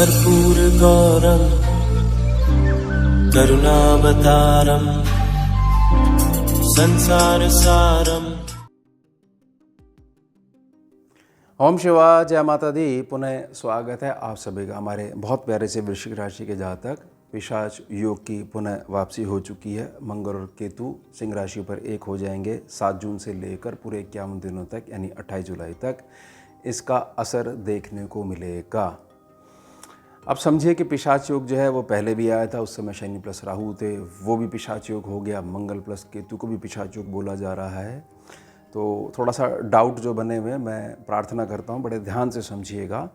कर्पूरगौरं करुणावतारं संसारसारम्। ओम शिवाय, जय माता दी। पुनः स्वागत है आप सभी का हमारे बहुत प्यारे से वृश्चिक राशि के जातक पिशाच योग की पुनः वापसी हो चुकी है। मंगल और केतु सिंह राशि पर एक हो जाएंगे 7 जून से लेकर पूरे 51 दिनों तक, यानी 28 जुलाई तक इसका असर देखने को मिलेगा। अब समझिए कि पिशाच योग जो है वो पहले भी आया था, उस समय शनि प्लस राहु थे, वो भी पिशाच योग हो गया। मंगल प्लस केतु को भी पिशाच योग बोला जा रहा है। तो थोड़ा सा डाउट जो बने हुए, मैं प्रार्थना करता हूँ बड़े ध्यान से समझिएगा।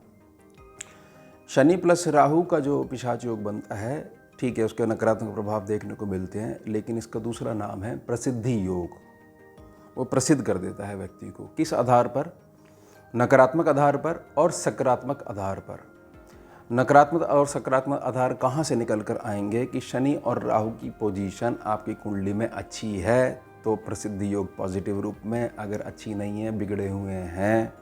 शनि प्लस राहु का जो पिशाच योग बनता है, ठीक है, उसके नकारात्मक प्रभाव देखने को मिलते हैं, लेकिन इसका दूसरा नाम है प्रसिद्धि योग। वो प्रसिद्ध कर देता है व्यक्ति को। किस आधार पर? नकारात्मक आधार पर और सकारात्मक आधार पर। नकारात्मक और सकारात्मक आधार कहाँ से निकल कर आएंगे कि शनि और राहु की पोजीशन आपकी कुंडली में अच्छी है तो प्रसिद्धि योग पॉजिटिव रूप में, अगर अच्छी नहीं है, बिगड़े हुए हैं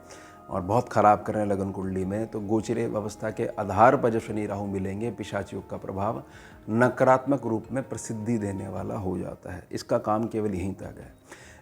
और बहुत ख़राब कर रहे हैं लगन कुंडली में, तो गोचरीय अवस्था के आधार पर जब शनि राहु मिलेंगे, पिशाच योग का प्रभाव नकारात्मक रूप में प्रसिद्धि देने वाला हो जाता है। इसका काम केवल यहीं तक है।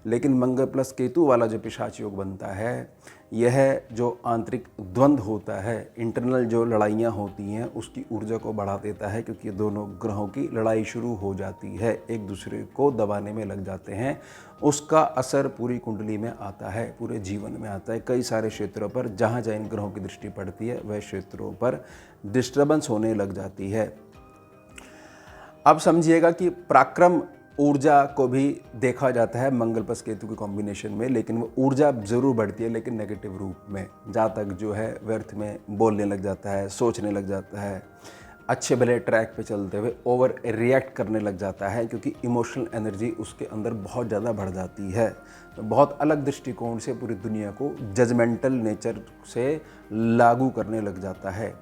लेकिन मंगल प्लस केतु वाला जो पिशाच योग बनता है, यह जो आंतरिक द्वंद्व होता है, इंटरनल जो लड़ाइयाँ होती हैं, उसकी ऊर्जा को बढ़ा देता है, क्योंकि दोनों ग्रहों की लड़ाई शुरू हो जाती है, एक दूसरे को दबाने में लग जाते हैं। उसका असर पूरी कुंडली में आता है, पूरे जीवन में आता है। कई सारे क्षेत्रों पर जहाँ जहाँ इन ग्रहों की दृष्टि पड़ती है, वह क्षेत्रों पर डिस्टर्बेंस होने लग जाती है। अब समझिएगा कि पराक्रम ऊर्जा को भी देखा जाता है मंगल प्लस केतु के कॉम्बिनेशन में, लेकिन वो ऊर्जा ज़रूर बढ़ती है, लेकिन नेगेटिव रूप में। जातक जो है व्यर्थ में बोलने लग जाता है, सोचने लग जाता है, अच्छे भले ट्रैक पे चलते हुए ओवर रिएक्ट करने लग जाता है, क्योंकि इमोशनल एनर्जी उसके अंदर बहुत ज़्यादा बढ़ जाती है। तो बहुत अलग दृष्टिकोण से पूरी दुनिया को जजमेंटल नेचर से लागू करने लग जाता है।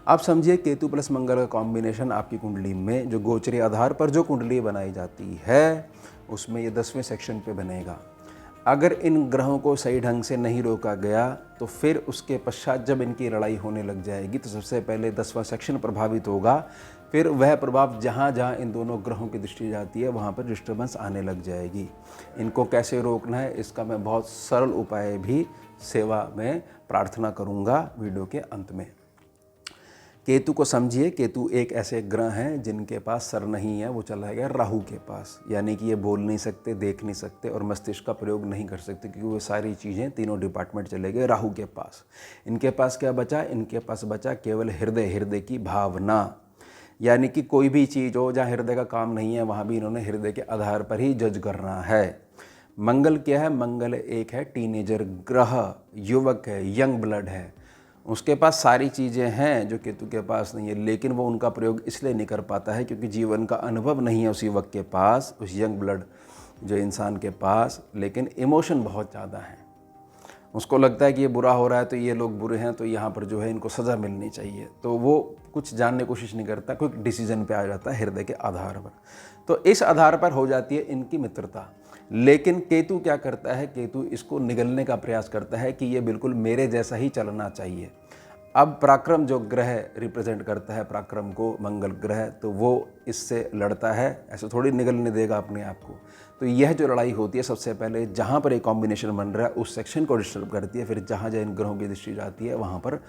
आप समझिए केतु प्लस मंगल का कॉम्बिनेशन आपकी कुंडली में, जो गोचरीय आधार पर जो कुंडली बनाई जाती है, उसमें ये 10वें सेक्शन पे बनेगा। अगर इन ग्रहों को सही ढंग से नहीं रोका गया तो फिर उसके पश्चात जब इनकी लड़ाई होने लग जाएगी तो सबसे पहले 10वां सेक्शन प्रभावित होगा। फिर वह प्रभाव जहाँ जहाँ इन दोनों ग्रहों की दृष्टि जाती है, वहाँ पर डिस्टर्बेंस आने लग जाएगी। इनको कैसे रोकना है, इसका मैं बहुत सरल उपाय भी सेवा में प्रार्थना करूँगा वीडियो के अंत में। केतु को समझिए, केतु एक ऐसे ग्रह हैं जिनके पास सर नहीं है, वो चला गया राहु के पास, यानी कि ये बोल नहीं सकते, देख नहीं सकते और मस्तिष्क का प्रयोग नहीं कर सकते, क्योंकि वो सारी चीज़ें तीनों डिपार्टमेंट चले गए राहु के पास। इनके पास क्या बचा? इनके पास बचा केवल हृदय, हृदय की भावना। यानी कि कोई भी चीज़ हो जहाँ हृदय का काम नहीं है, वहाँ भी इन्होंने हृदय के आधार पर ही जज करना है। मंगल क्या है? मंगल एक है टीनेजर ग्रह, युवक है, यंग ब्लड है। उसके पास सारी चीज़ें हैं जो केतु के पास नहीं है, लेकिन वो उनका प्रयोग इसलिए नहीं कर पाता है क्योंकि जीवन का अनुभव नहीं है उस युवक के पास, उस यंग ब्लड जो इंसान के पास। लेकिन इमोशन बहुत ज़्यादा है। उसको लगता है कि ये बुरा हो रहा है तो ये लोग बुरे हैं, तो यहाँ पर जो है इनको सज़ा मिलनी चाहिए, तो वो कुछ जानने की कोशिश नहीं करता, क्विक डिसीजन पे आ जाता है हृदय के आधार पर। तो इस आधार पर हो जाती है इनकी मित्रता। लेकिन केतु क्या करता है? केतु इसको निगलने का प्रयास करता है कि ये बिल्कुल मेरे जैसा ही चलना चाहिए। अब पराक्रम जो ग्रह रिप्रेजेंट करता है पराक्रम को, मंगल ग्रह, तो वो इससे लड़ता है, ऐसे थोड़ी निगलने देगा अपने आप को। तो यह जो लड़ाई होती है, सबसे पहले जहाँ पर एक कॉम्बिनेशन बन रहा है उस सेक्शन को डिस्टर्ब करती है। फिर जहाँ जहाँ इन ग्रहों की दृष्टि जाती है, वहाँ पर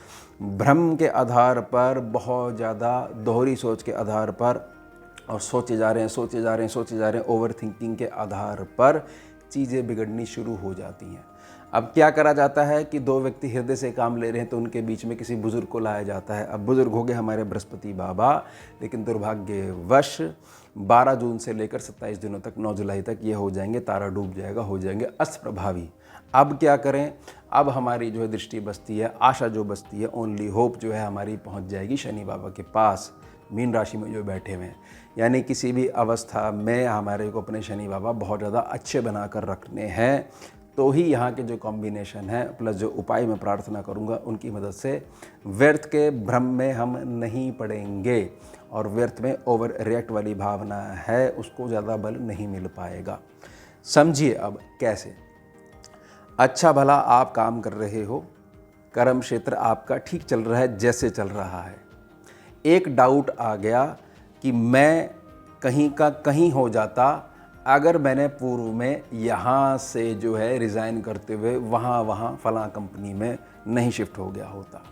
भ्रम के आधार पर, बहुत ज़्यादा दोहरी सोच के आधार पर, और सोचे जा रहे हैं, ओवर थिंकिंग के आधार पर चीज़ें बिगड़नी शुरू हो जाती हैं। अब क्या करा जाता है कि दो व्यक्ति हृदय से काम ले रहे हैं तो उनके बीच में किसी बुजुर्ग को लाया जाता है। अब बुजुर्ग हो गए हमारे बृहस्पति बाबा, लेकिन दुर्भाग्यवश 12 जून से लेकर 27 दिनों तक, 9 जुलाई तक ये हो जाएंगे, तारा डूब जाएगा, हो जाएंगे अस्त प्रभावी। अब क्या करें? अब हमारी जो है दृष्टि बचती है, आशा जो बचती है, ओनली होप जो है हमारी पहुंच जाएगी शनि बाबा के पास, मीन राशि में जो बैठे हुए हैं। यानी किसी भी अवस्था में हमारे को अपने शनि बाबा बहुत ज़्यादा अच्छे बना कर रखने हैं, तो ही यहाँ के जो कॉम्बिनेशन है प्लस जो उपाय मैं प्रार्थना करूँगा उनकी मदद से व्यर्थ के भ्रम में हम नहीं पड़ेंगे, और व्यर्थ में ओवर रिएक्ट वाली भावना है उसको ज़्यादा बल नहीं मिल पाएगा। समझिए अब कैसे। अच्छा भला आप काम कर रहे हो, कर्म क्षेत्र आपका ठीक चल रहा है जैसे चल रहा है, एक डाउट आ गया कि मैं कहीं का कहीं हो जाता अगर मैंने पूर्व में यहाँ से जो है रिज़ाइन करते हुए वहाँ फलां कंपनी में नहीं शिफ्ट हो गया होता।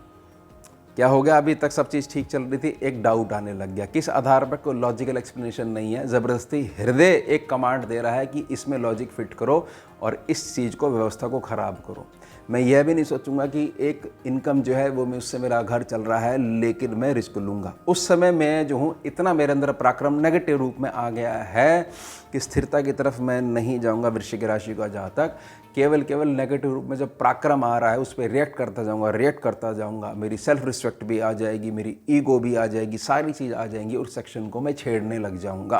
क्या हो गया, अभी तक सब चीज़ ठीक चल रही थी, एक डाउट आने लग गया। किस आधार पर? कोई लॉजिकल एक्सप्लेनेशन नहीं है, ज़बरदस्ती हृदय एक कमांड दे रहा है कि इसमें लॉजिक फिट करो और इस चीज़ को, व्यवस्था को ख़राब करो। मैं यह भी नहीं सोचूंगा कि एक इनकम जो है वो मैं उससे मेरा घर चल रहा है, लेकिन मैं रिस्क लूँगा। उस समय मैं जो हूँ इतना मेरे अंदर पराक्रम नेगेटिव रूप में आ गया है कि स्थिरता की तरफ मैं नहीं जाऊँगा। वृश्चिक राशि का जहाँ तक केवल नेगेटिव रूप में जब पराक्रम आ रहा है उस पर रिएक्ट करता जाऊँगा, मेरी सेल्फ रिस्पेक्ट भी आ जाएगी, मेरी ईगो भी आ जाएगी, सारी चीज़ आ जाएंगी, उस सेक्शन को मैं छेड़ने लग जाऊँगा।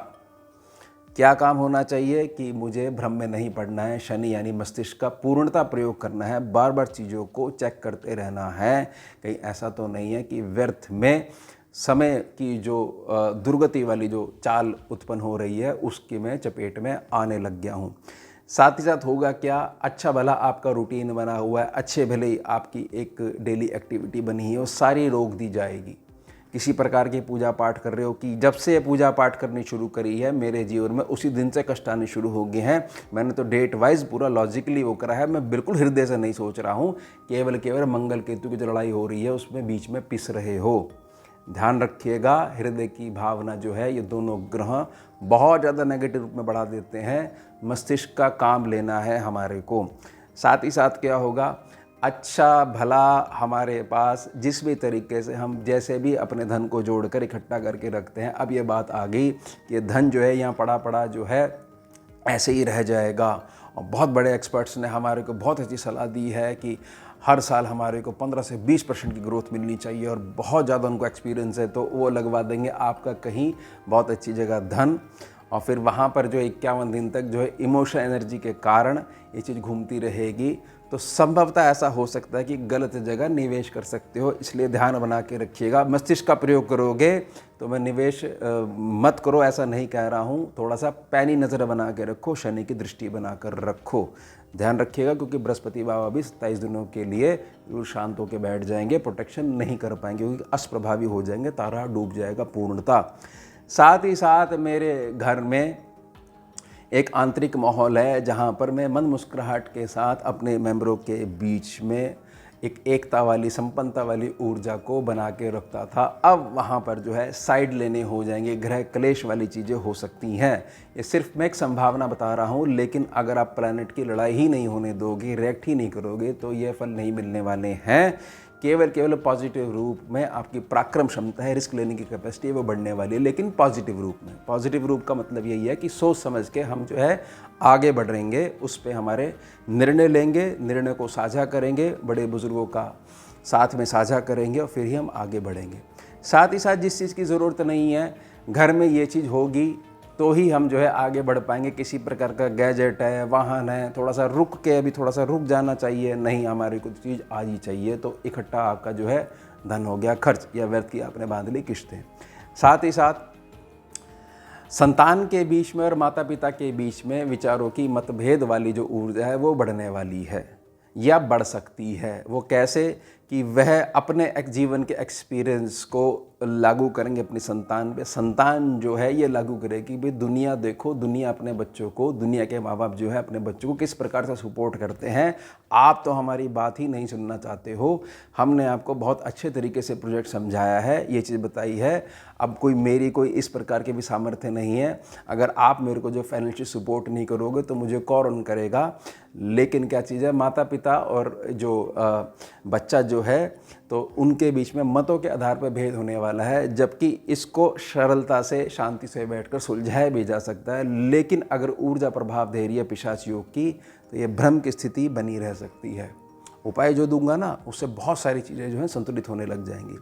क्या काम होना चाहिए कि मुझे भ्रम में नहीं पड़ना है, शनि यानी मस्तिष्क का पूर्णता प्रयोग करना है, बार बार चीज़ों को चेक करते रहना है। कहीं ऐसा तो नहीं है कि व्यर्थ में समय की जो दुर्गति वाली जो चाल उत्पन्न हो रही है उसकी मैं चपेट में आने लग गया हूँ। साथ ही साथ होगा क्या, अच्छा भला आपका रूटीन बना हुआ है, अच्छे भले ही आपकी एक डेली एक्टिविटी बनी है, वो सारी रोक दी जाएगी। किसी प्रकार की पूजा पाठ कर रहे हो कि जब से ये पूजा पाठ करनी शुरू करी है मेरे जीवन में उसी दिन से कष्ट आने शुरू हो गए हैं। मैंने तो डेट वाइज पूरा लॉजिकली वो करा है, मैं बिल्कुल हृदय से नहीं सोच रहा हूँ। केवल मंगल केतु की जो लड़ाई हो रही है उसमें बीच में पिस रहे हो। ध्यान रखिएगा, हृदय की भावना जो है ये दोनों ग्रह बहुत ज़्यादा नेगेटिव रूप में बढ़ा देते हैं। मस्तिष्क का काम लेना है हमारे को। साथ ही साथ क्या होगा, अच्छा भला हमारे पास जिस भी तरीके से हम जैसे भी अपने धन को जोड़कर इकट्ठा करके रखते हैं, अब ये बात आ गई कि धन जो है यहाँ पड़ा जो है ऐसे ही रह जाएगा। और बहुत बड़े एक्सपर्ट्स ने हमारे को बहुत अच्छी सलाह दी है कि हर साल हमारे को 15 से 20% की ग्रोथ मिलनी चाहिए, और बहुत ज़्यादा उनको एक्सपीरियंस है तो वो लगवा देंगे आपका कहीं बहुत अच्छी जगह धन। और फिर वहाँ पर जो 51 दिन तक जो है इमोशनल एनर्जी के कारण ये चीज़ घूमती रहेगी। तो संभवतः ऐसा हो सकता है कि गलत जगह निवेश कर सकते हो, इसलिए ध्यान बना के रखिएगा। मस्तिष्क का प्रयोग करोगे तो मैं निवेश मत करो ऐसा नहीं कह रहा हूँ, थोड़ा सा पैनी नज़र बना के रखो, शनि की दृष्टि बना कर रखो। ध्यान रखिएगा क्योंकि बृहस्पति बाबा भी 27 दिनों के लिए बिल्कुल शांत होकर बैठ जाएंगे, प्रोटेक्शन नहीं कर पाएंगे क्योंकि अष्टप्रभावी हो जाएंगे, तारा डूब जाएगा पूर्णता। साथ ही साथ मेरे घर में एक आंतरिक माहौल है जहाँ पर मैं मन मुस्कुराहट के साथ अपने मेंबरों के बीच में एक एकता वाली, संपन्नता वाली ऊर्जा को बना के रखता था। अब वहाँ पर जो है साइड लेने हो जाएंगे, ग्रह क्लेश वाली चीज़ें हो सकती हैं। ये सिर्फ मैं एक संभावना बता रहा हूँ, लेकिन अगर आप प्लैनेट की लड़ाई ही नहीं होने दोगे, रिएक्ट ही नहीं करोगे तो ये फल नहीं मिलने वाले हैं। केवल पॉजिटिव रूप में आपकी पराक्रम क्षमता है, रिस्क लेने की कैपेसिटी है वो बढ़ने वाली है, लेकिन पॉजिटिव रूप में। पॉजिटिव रूप का मतलब यही है कि सोच समझ के हम जो है आगे बढ़ेंगे, उस पे हमारे निर्णय लेंगे, निर्णय को साझा करेंगे, बड़े बुजुर्गों का साथ में साझा करेंगे और फिर ही हम आगे बढ़ेंगे। साथ ही साथ जिस चीज़ की ज़रूरत नहीं है घर में ये चीज़ होगी तो ही हम जो है आगे बढ़ पाएंगे। किसी प्रकार का गैजेट है, वाहन है, थोड़ा सा रुक के अभी थोड़ा सा रुक जाना चाहिए, नहीं हमारी कुछ चीज़ आज ही चाहिए, तो इकट्ठा आपका जो है धन हो गया खर्च या व्यर्थ की आपने बांध ली किश्तें। साथ ही साथ संतान के बीच में और माता पिता के बीच में विचारों की मतभेद वाली जो ऊर्जा है वो बढ़ने वाली है या बढ़ सकती है। वो कैसे कि वह अपने जीवन के एक्सपीरियंस को लागू करेंगे अपनी संतान पे। संतान जो है ये लागू करेगी भाई दुनिया देखो, दुनिया अपने बच्चों को, दुनिया के माँ बाप जो है अपने बच्चों को किस प्रकार से सपोर्ट करते हैं। आप तो हमारी बात ही नहीं सुनना चाहते हो, हमने आपको बहुत अच्छे तरीके से प्रोजेक्ट समझाया है, ये चीज़ बताई है। अब मेरी कोई इस प्रकार की भी सामर्थ्य नहीं है, अगर आप मेरे को जो फाइनेंशियल सपोर्ट नहीं करोगे तो मुझे कौन करेगा। लेकिन क्या चीज़ है, माता पिता और जो बच्चा जो है तो उनके बीच में मतों के आधार पर भेद होने वाला है, जबकि इसको सरलता से शांति से बैठकर सुलझाया भी जा सकता है। लेकिन अगर ऊर्जा प्रभाव दे रही है पिशाच योग की तो ये भ्रम की स्थिति बनी रह सकती है। उपाय जो दूंगा ना उससे बहुत सारी चीज़ें जो हैं संतुलित होने लग जाएंगी।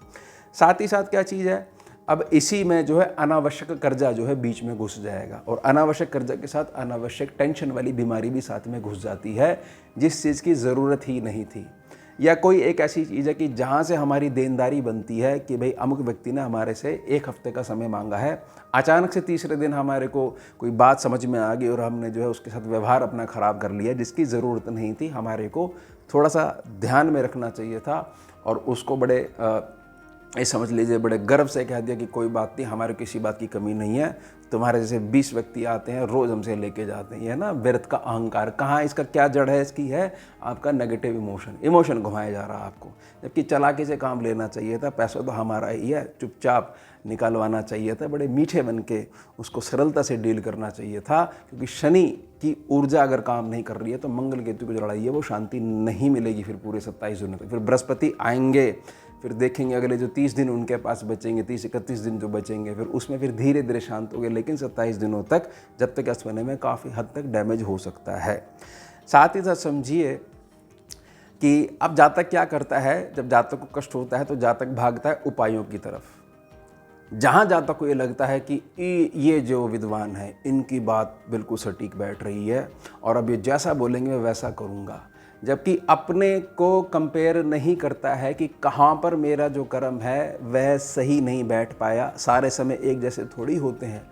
साथ ही साथ क्या चीज़ है, अब इसी में जो है अनावश्यक कर्जा जो है बीच में घुस जाएगा, और अनावश्यक कर्जा के साथ अनावश्यक टेंशन वाली बीमारी भी साथ में घुस जाती है जिस चीज़ की ज़रूरत ही नहीं थी। या कोई एक ऐसी चीज़ है कि जहाँ से हमारी देनदारी बनती है कि भाई अमुक व्यक्ति ने हमारे से 1 हफ्ते का समय मांगा है, अचानक से तीसरे दिन हमारे को कोई बात समझ में आ गई और हमने जो है उसके साथ व्यवहार अपना ख़राब कर लिया जिसकी ज़रूरत नहीं थी। हमारे को थोड़ा सा ध्यान में रखना चाहिए था और उसको बड़े ये समझ लीजिए बड़े गर्व से कह दिया कि कोई बात नहीं, हमारे किसी बात की कमी नहीं है, तुम्हारे जैसे 20 व्यक्ति आते हैं रोज़ हमसे लेके जाते हैं। ये ना व्यर्थ का अहंकार, कहाँ इसका क्या जड़ है? इसकी है आपका नेगेटिव इमोशन घुमाया जा रहा है आपको, जबकि चालाकी से काम लेना चाहिए था। पैसा तो हमारा ही है, चुपचाप निकालवाना चाहिए था, बड़े मीठे बन के उसको सरलता से डील करना चाहिए था। क्योंकि शनि की ऊर्जा अगर काम नहीं कर रही है तो मंगल केतु की जो लड़ाई है वो शांति नहीं मिलेगी फिर पूरे 27 दिनों तक। फिर बृहस्पति आएंगे, फिर देखेंगे अगले जो 30 दिन उनके पास बचेंगे, 30-31 दिन जो बचेंगे, फिर उसमें फिर धीरे धीरे शांत हो गए। लेकिन 27 दिनों तक जब तक अश्विनी में काफ़ी हद तक डैमेज हो सकता है। साथ ही साथ समझिए कि अब जातक क्या करता है, जब जातक को कष्ट होता है तो जातक भागता है उपायों की तरफ। जहाँ जातक को ये लगता है कि ये जो विद्वान है इनकी बात बिल्कुल सटीक बैठ रही है और अब ये जैसा बोलेंगे मैं वैसा करूँगा, जबकि अपने को कंपेयर नहीं करता है कि कहाँ पर मेरा जो कर्म है वह सही नहीं बैठ पाया। सारे समय एक जैसे थोड़ी होते हैं।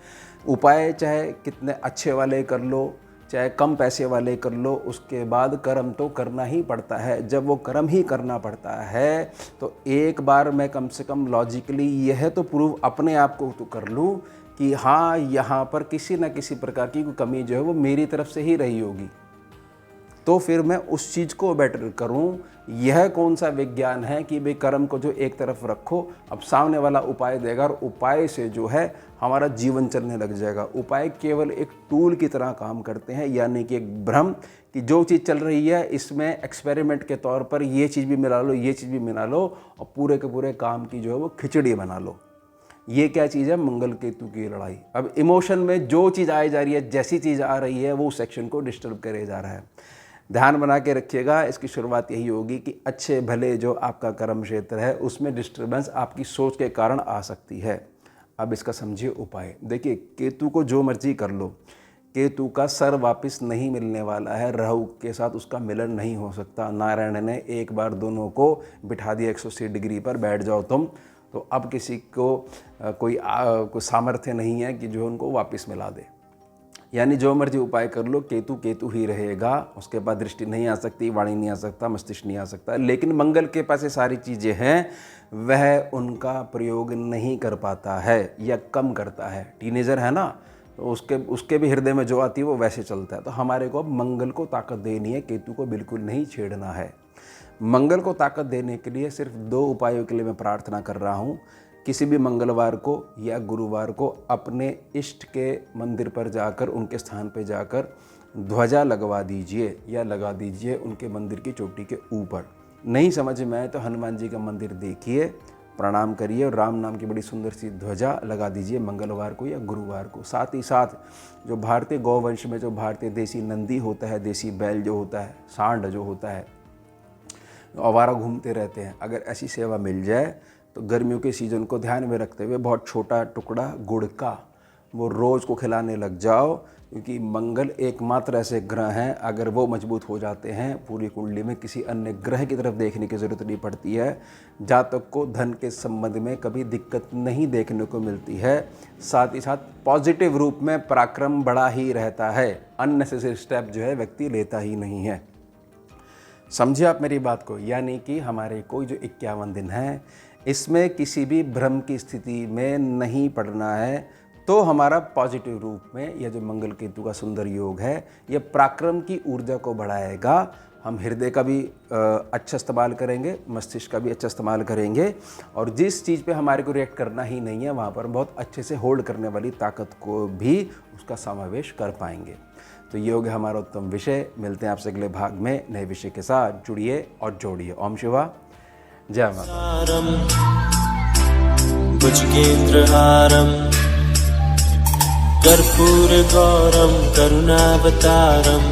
उपाय चाहे कितने अच्छे वाले कर लो, चाहे कम पैसे वाले कर लो, उसके बाद कर्म तो करना ही पड़ता है। जब वो कर्म ही करना पड़ता है तो एक बार मैं कम से कम लॉजिकली यह तो प्रूव अपने आप को तो कर लूँ कि हाँ, यहाँ पर किसी न किसी प्रकार की कोई कमी जो है वो मेरी तरफ से ही रही होगी, तो फिर मैं उस चीज़ को बेटर करूं। यह कौन सा विज्ञान है कि भाई कर्म को जो एक तरफ रखो, अब सामने वाला उपाय देगा और उपाय से जो है हमारा जीवन चलने लग जाएगा। उपाय केवल एक टूल की तरह काम करते हैं, यानी कि एक भ्रम कि जो चीज़ चल रही है इसमें एक्सपेरिमेंट के तौर पर ये चीज़ भी मिला लो, ये चीज़ भी मिला लो और पूरे के पूरे काम की जो है वो खिचड़ी बना लो। ये क्या चीज़ है? मंगल केतु की लड़ाई। अब इमोशन में जो चीज़ आई जा रही है, जैसी चीज़ आ रही है वो सेक्शन को डिस्टर्ब करे जा रहा है। ध्यान बना के रखिएगा, इसकी शुरुआत यही होगी कि अच्छे भले जो आपका कर्म क्षेत्र है उसमें डिस्टर्बेंस आपकी सोच के कारण आ सकती है। अब इसका समझिए उपाय। देखिए, केतु को जो मर्जी कर लो, केतु का सर वापस नहीं मिलने वाला है। राहु के साथ उसका मिलन नहीं हो सकता। नारायण ने एक बार दोनों को बिठा दिया 180 डिग्री पर, बैठ जाओ तुम, तो अब किसी को कोई सामर्थ्य नहीं है कि जो उनको वापस मिला दे। यानी जो मर्जी उपाय कर लो, केतु केतु ही रहेगा। उसके बाद दृष्टि नहीं आ सकती, वाणी नहीं आ सकता, मस्तिष्क नहीं आ सकता। लेकिन मंगल के पास ये सारी चीज़ें हैं, वह उनका प्रयोग नहीं कर पाता है या कम करता है। टीनेजर है ना, तो उसके भी हृदय में जो आती है वो वैसे चलता है। तो हमारे को अब मंगल को ताकत देनी है, केतु को बिल्कुल नहीं छेड़ना है। मंगल को ताकत देने के लिए सिर्फ 2 उपायों के लिए मैं प्रार्थना कर रहा हूँ। किसी भी मंगलवार को या गुरुवार को अपने इष्ट के मंदिर पर जाकर, उनके स्थान पर जाकर ध्वजा लगवा दीजिए या लगा दीजिए उनके मंदिर की चोटी के ऊपर। नहीं समझ में आए तो हनुमान जी का मंदिर देखिए, प्रणाम करिए और राम नाम की बड़ी सुंदर सी ध्वजा लगा दीजिए मंगलवार को या गुरुवार को। साथ ही साथ जो भारतीय गौवंश में जो भारतीय देसी नंदी होता है, देसी बैल जो होता है, सांड जो होता है, आवारा घूमते रहते हैं, अगर ऐसी सेवा मिल जाए तो गर्मियों के सीज़न को ध्यान में रखते हुए बहुत छोटा टुकड़ा गुड़ का वो रोज़ को खिलाने लग जाओ। क्योंकि मंगल एकमात्र ऐसे ग्रह हैं, अगर वो मजबूत हो जाते हैं पूरी कुंडली में किसी अन्य ग्रह की तरफ देखने की ज़रूरत नहीं पड़ती है। जातक को धन के संबंध में कभी दिक्कत नहीं देखने को मिलती है। साथ ही साथ पॉजिटिव रूप में पराक्रम बढ़ा ही रहता है, अननेसेसरी स्टेप जो है व्यक्ति लेता ही नहीं है। समझिए आप मेरी बात को। यानी कि हमारे कोई जो 51 दिन है, इसमें किसी भी भ्रम की स्थिति में नहीं पड़ना है। तो हमारा पॉजिटिव रूप में यह जो मंगल केतु का सुंदर योग है, यह पराक्रम की ऊर्जा को बढ़ाएगा। हम हृदय का भी अच्छा इस्तेमाल करेंगे, मस्तिष्क का भी अच्छा इस्तेमाल करेंगे, और जिस चीज़ पे हमारे को रिएक्ट करना ही नहीं है वहाँ पर बहुत अच्छे से होल्ड करने वाली ताकत को भी उसका समावेश कर पाएंगे। तो ये हो गया हमारा उत्तम विषय। मिलते हैं आपसे अगले भाग में नए विषय के साथ। जुड़िए और जोड़िए। ओम शिवा, जय माता। भुजगेन्द्रहारं कर्पूरगौरं करुणावतारं